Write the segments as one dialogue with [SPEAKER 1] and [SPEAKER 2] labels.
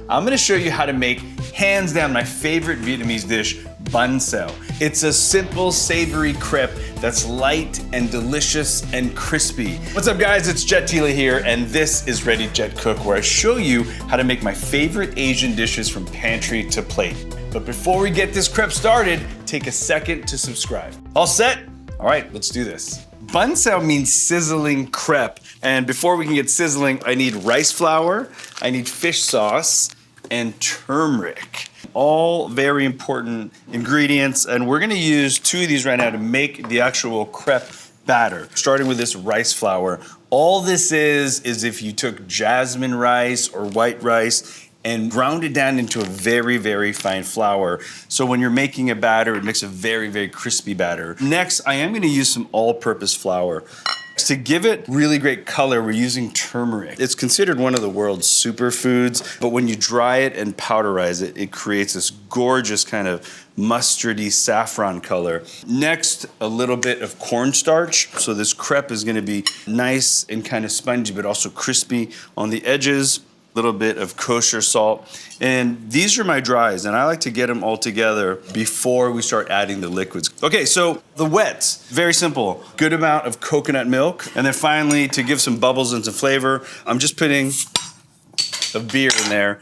[SPEAKER 1] I'm gonna show you how to make, hands down, my favorite Vietnamese dish, Bánh Xèo. It's a simple, savory crepe that's light and delicious and crispy. What's up guys, it's Jet Tila here, and this is Ready Jet Cook, where I show you how to make my favorite Asian dishes from pantry to plate. But before we get this crepe started, take a second to subscribe. All set? All right, let's do this. Bánh Xèo means sizzling crepe. And before we can get sizzling, I need rice flour, I need fish sauce, and turmeric. All very important ingredients, and we're gonna use 2 of these right now to make the actual crepe batter. Starting with this rice flour. All this is if you took jasmine rice or white rice and ground it down into a very, very fine flour. So when you're making a batter, it makes a very, very crispy batter. Next, I am gonna use some all-purpose flour. To give it really great color, we're using turmeric. It's considered one of the world's superfoods, but when you dry it and powderize it, it creates this gorgeous kind of mustardy saffron color. Next, a little bit of cornstarch. So this crepe is gonna be nice and kind of spongy, but also crispy on the edges. Little bit of kosher salt. And these are my dries, and I like to get them all together before we start adding the liquids. Okay, so the wets, very simple. Good amount of coconut milk. And then finally, to give some bubbles and some flavor, I'm just putting a beer in there.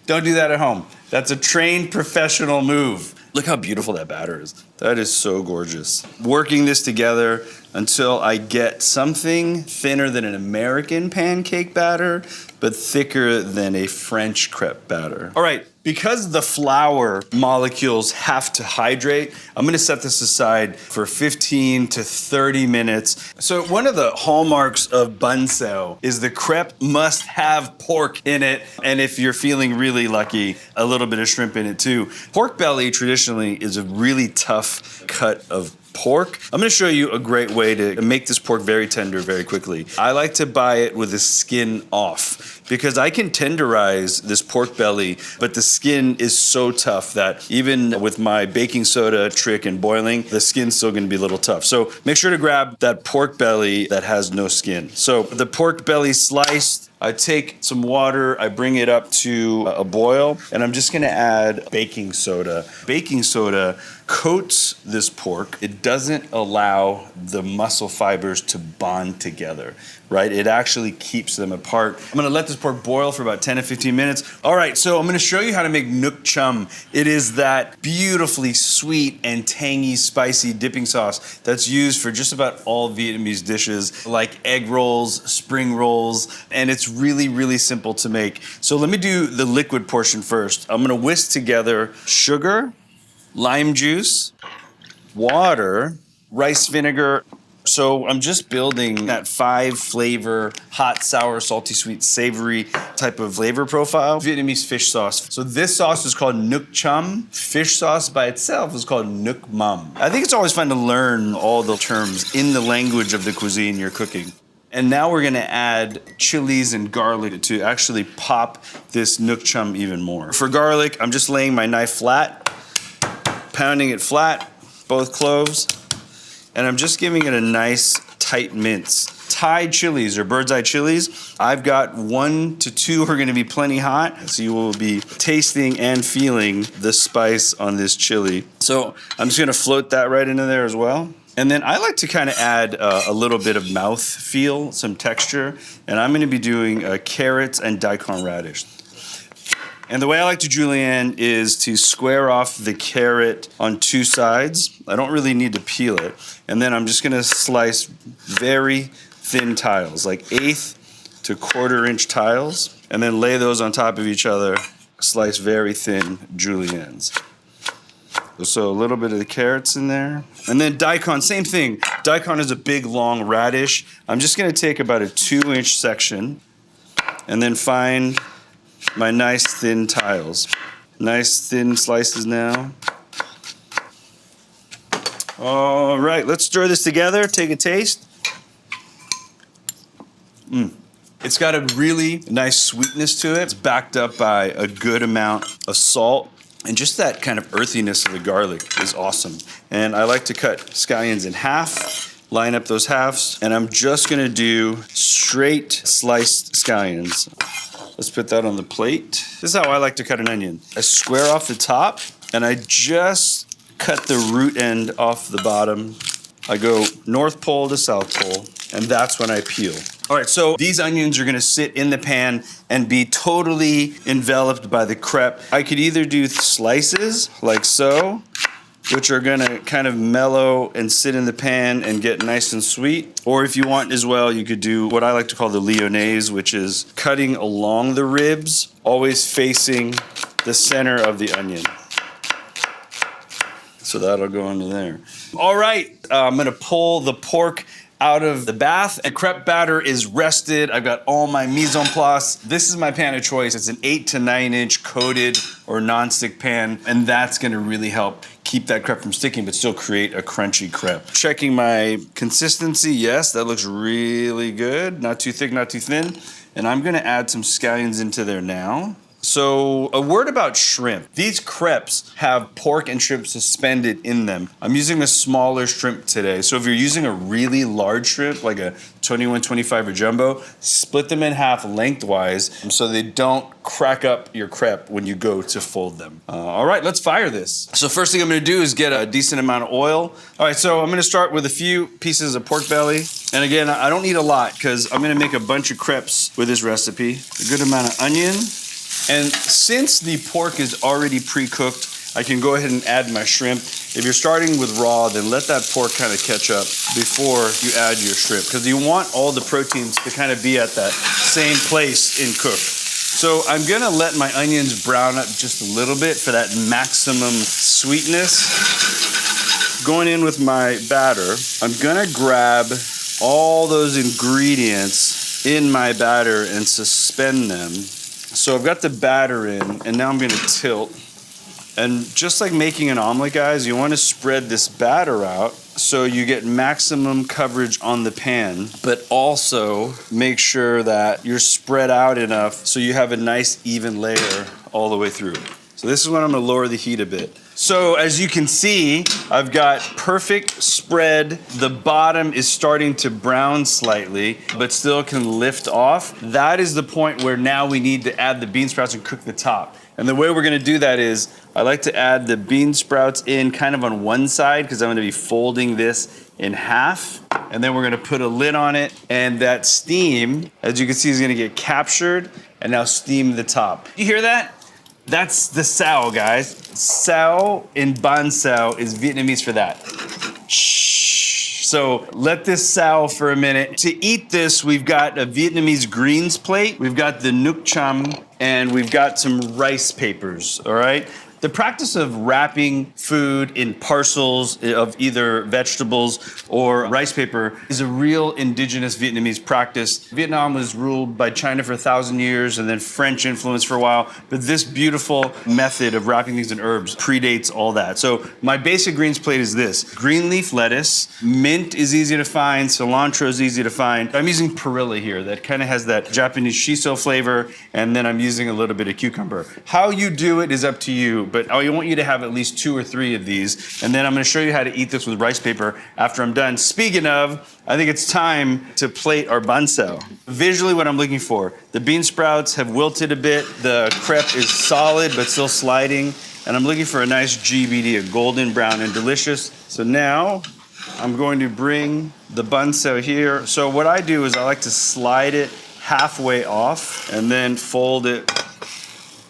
[SPEAKER 1] Don't do that at home. That's a trained professional move. Look how beautiful that batter is. That is so gorgeous. Working this together until I get something thinner than an American pancake batter, but thicker than a French crepe batter. All right, because the flour molecules have to hydrate, I'm gonna set this aside for 15 to 30 minutes. So one of the hallmarks of Bánh Xèo is the crepe must have pork in it, and if you're feeling really lucky, a little bit of shrimp in it too. Pork belly traditionally is a really tough cut of pork. I'm gonna show you a great way to make this pork very tender very quickly. I like to buy it with the skin off because I can tenderize this pork belly, but the skin is so tough that even with my baking soda trick and boiling, the skin's still gonna be a little tough. So make sure to grab that pork belly that has no skin. So the pork belly sliced, I take some water, I bring it up to a boil, and I'm just gonna add baking soda. Baking soda coats this pork. It doesn't allow the muscle fibers to bond together, right? It actually keeps them apart. I'm gonna let this pork boil for about 10 to 15 minutes. All right, so I'm gonna show you how to make nuoc chum. It is that beautifully sweet and tangy, spicy dipping sauce that's used for just about all Vietnamese dishes, like egg rolls, spring rolls, and it's really, really simple to make. So let me do the liquid portion first. I'm gonna whisk together sugar, lime juice, water, rice vinegar. So I'm just building that 5 flavor, hot, sour, salty, sweet, savory type of flavor profile. Vietnamese fish sauce. So this sauce is called nuoc chum. Fish sauce by itself is called nuoc mam. I think it's always fun to learn all the terms in the language of the cuisine you're cooking. And now we're gonna add chilies and garlic to actually pop this nuoc chum even more. For garlic, I'm just laying my knife flat, pounding it flat, both cloves, and I'm just giving it a nice tight mince. Thai chilies or bird's eye chilies, I've got 1 to 2 are gonna be plenty hot, so you will be tasting and feeling the spice on this chili. So I'm just gonna float that right into there as well. And then I like to kind of add a little bit of mouth feel, some texture, and I'm gonna be doing carrots and daikon radish. And the way I like to julienne is to square off the carrot on 2 sides. I don't really need to peel it. And then I'm just gonna slice very thin tiles, like 1/8 to 1/4 inch tiles, and then lay those on top of each other, slice very thin juliennes. So a little bit of the carrots in there. And then daikon, same thing. Daikon is a big, long radish. I'm just gonna take about a 2-inch section and then find my nice thin tiles. Nice thin slices now. All right, let's stir this together, take a taste. It's got a really nice sweetness to it. It's backed up by a good amount of salt. And just that kind of earthiness of the garlic is awesome. And I like to cut scallions in half line up those halves, and I'm just gonna do straight sliced scallions. Let's put that on the plate. This is how I like to cut an onion. I square off the top, and I just cut the root end off the bottom. I go North Pole to South Pole, and that's when I peel. All right, so these onions are gonna sit in the pan and be totally enveloped by the crepe. I could either do slices, like so, which are gonna kind of mellow and sit in the pan and get nice and sweet. Or if you want as well, you could do what I like to call the lyonnaise, which is cutting along the ribs, always facing the center of the onion. So that'll go into there. All right, I'm gonna pull the pork out of the bath. The crepe batter is rested. I've got all my mise en place. This is my pan of choice. It's an 8 to 9 inch coated or non-stick pan, and that's gonna really help keep that crepe from sticking, but still create a crunchy crepe. Checking my consistency, yes, that looks really good. Not too thick, not too thin. And I'm gonna add some scallions into there now. So a word about shrimp. These crepes have pork and shrimp suspended in them. I'm using a smaller shrimp today. So if you're using a really large shrimp, like a 21, 25 or jumbo, split them in half lengthwise so they don't crack up your crepe when you go to fold them. All right, let's fire this. So first thing I'm gonna do is get a decent amount of oil. All right, so I'm gonna start with a few pieces of pork belly. And again, I don't need a lot because I'm gonna make a bunch of crepes with this recipe. A good amount of onion. And since the pork is already pre-cooked, I can go ahead and add my shrimp. If you're starting with raw, then let that pork kind of catch up before you add your shrimp, because you want all the proteins to kind of be at that same place in cook. So I'm gonna let my onions brown up just a little bit for that maximum sweetness. Going in with my batter, I'm gonna grab all those ingredients in my batter and suspend them. So I've got the batter in, and now I'm gonna tilt. And just like making an omelet, guys, you wanna spread this batter out so you get maximum coverage on the pan, but also make sure that you're spread out enough so you have a nice even layer all the way through. So this is when I'm gonna lower the heat a bit. So as you can see, I've got perfect spread. The bottom is starting to brown slightly, but still can lift off. That is the point where now we need to add the bean sprouts and cook the top. And the way we're gonna do that is, I like to add the bean sprouts in kind of on one side because I'm gonna be folding this in half. And then we're gonna put a lid on it, and that steam, as you can see, is gonna get captured and now steam the top. You hear that? That's the sao, guys. Sao in Banh Xèo is Vietnamese for that. Shh. So let this sao for a minute. To eat this, we've got a Vietnamese greens plate, we've got the nuoc cham, and we've got some rice papers, all right? The practice of wrapping food in parcels of either vegetables or rice paper is a real indigenous Vietnamese practice. Vietnam was ruled by China for 1,000 years and then French influence for a while, but this beautiful method of wrapping things in herbs predates all that. So my basic greens plate is this: green leaf lettuce, mint is easy to find, cilantro is easy to find. I'm using perilla here that kind of has that Japanese shiso flavor, and then I'm using a little bit of cucumber. How you do it is up to you, but I want you to have at least 2 or 3 of these. And then I'm gonna show you how to eat this with rice paper after I'm done. Speaking of, I think it's time to plate our bánh xèo. Visually what I'm looking for, the bean sprouts have wilted a bit, the crepe is solid but still sliding, and I'm looking for a nice GBD, a golden brown and delicious. So now I'm going to bring the bánh xèo here. So what I do is I like to slide it halfway off and then fold it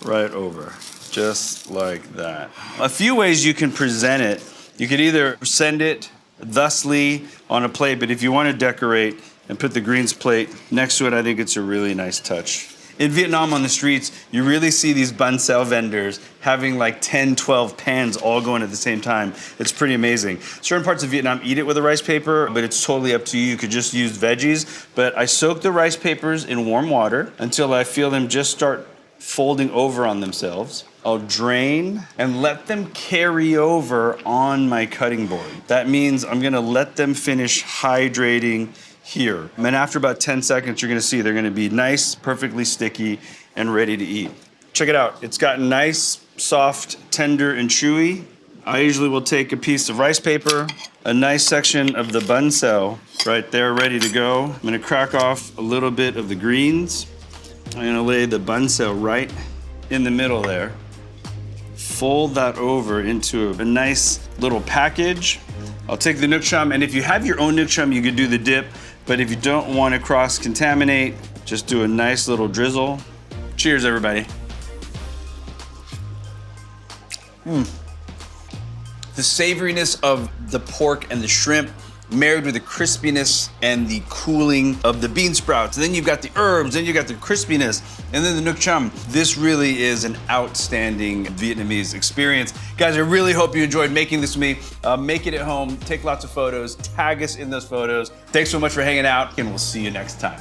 [SPEAKER 1] right over. Just like that. A few ways you can present it. You could either send it thusly on a plate, but if you want to decorate and put the greens plate next to it, I think it's a really nice touch. In Vietnam on the streets, you really see these bánh xèo vendors having like 10, 12 pans all going at the same time. It's pretty amazing. Certain parts of Vietnam eat it with a rice paper, but it's totally up to you. You could just use veggies. But I soak the rice papers in warm water until I feel them just start folding over on themselves. I'll drain and let them carry over on my cutting board. That means I'm gonna let them finish hydrating here. And after about 10 seconds, you're gonna see they're gonna be nice, perfectly sticky, and ready to eat. Check it out. It's gotten nice, soft, tender, and chewy. I usually will take a piece of rice paper, a nice section of the bánh xèo right there ready to go. I'm gonna crack off a little bit of the greens. I'm gonna lay the bánh xèo right in the middle there. Fold that over into a nice little package. I'll take the nuoc cham, and if you have your own nuoc cham, you could do the dip, but if you don't want to cross-contaminate, just do a nice little drizzle. Cheers, everybody. The savoriness of the pork and the shrimp married with the crispiness and the cooling of the bean sprouts. And then you've got the herbs, then you've got the crispiness, and then the nuoc cham. This really is an outstanding Vietnamese experience. Guys, I really hope you enjoyed making this with me. Make it at home, take lots of photos, tag us in those photos. Thanks so much for hanging out, and we'll see you next time.